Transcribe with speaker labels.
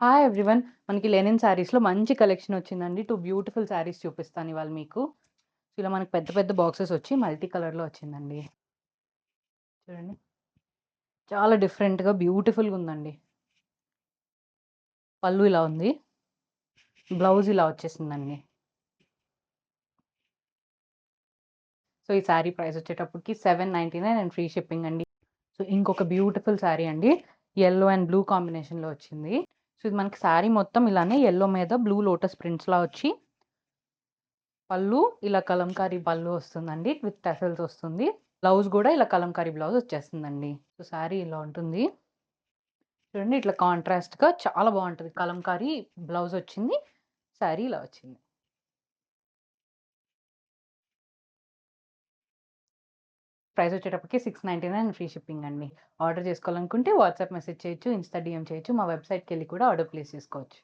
Speaker 1: Hi everyone. మనకి Lenin శారీస్‌లో మంచి కలెక్షన్ వచ్చిందండి. 2 బ్యూటిఫుల్ శారీస్ చూపిస్తాను ఇవాళ మీకు. ఇలా మనకు పెద్ద పెద్ద బాక్సెస్ వచ్చి మల్టీ కలర్‌లో వచ్చిందండి. చూడండి. చాలా డిఫరెంట్‌గా బ్యూటిఫుల్‌గా ఉందండి. పళ్ళు ఇలా ఉంది. బ్లౌజ్ ఇలా వచ్చేసిందండి. సో, ఈ శారీ ప్రైస్ వచ్చేటప్పటికి 799 అండ్ ఫ్రీ షిప్పింగ్ అండి. సో, ఇంకొక బ్యూటిఫుల్ శారీ అండి. యెల్లో అండ్ బ్లూ కాంబినేషన్‌లో వచ్చింది. సో, ఇది మనకి శారీ మొత్తం ఇలానే యెల్లో మీద బ్లూ లోటస్ ప్రింట్స్‌లా వచ్చి పళ్ళు ఇలా కలంకారీ పళ్ళు వస్తుందండి. విత్ టసల్స్ వస్తుంది. బ్లౌజ్ గూడా ఇలా కలంకారీ బ్లౌజ్ వచ్చేస్తుందండి. సో, శారీ ఇలా ఉంటుంది. చూడండి ఇట్లా కాంట్రాస్ట్‌గా చాలా బావుంటది. కలంకారీ బ్లౌజ్ వచ్చింది. శారీ ఇలా వచ్చింది. ప్రైస్ వచ్చేటప్పటికి 699 ఫ్రీ షిప్పింగ్ అండి. ఆర్డర్ చేసుకోవాలనుకుంటే వాట్సాప్ మెసేజ్ చేయొచ్చు, ఇన్‌స్టా డీఎం చేయొచ్చు. మా వెబ్‌సైట్‌కెళ్ళి కూడా ఆర్డర్ ప్లేస్ చేసుకోవచ్చు.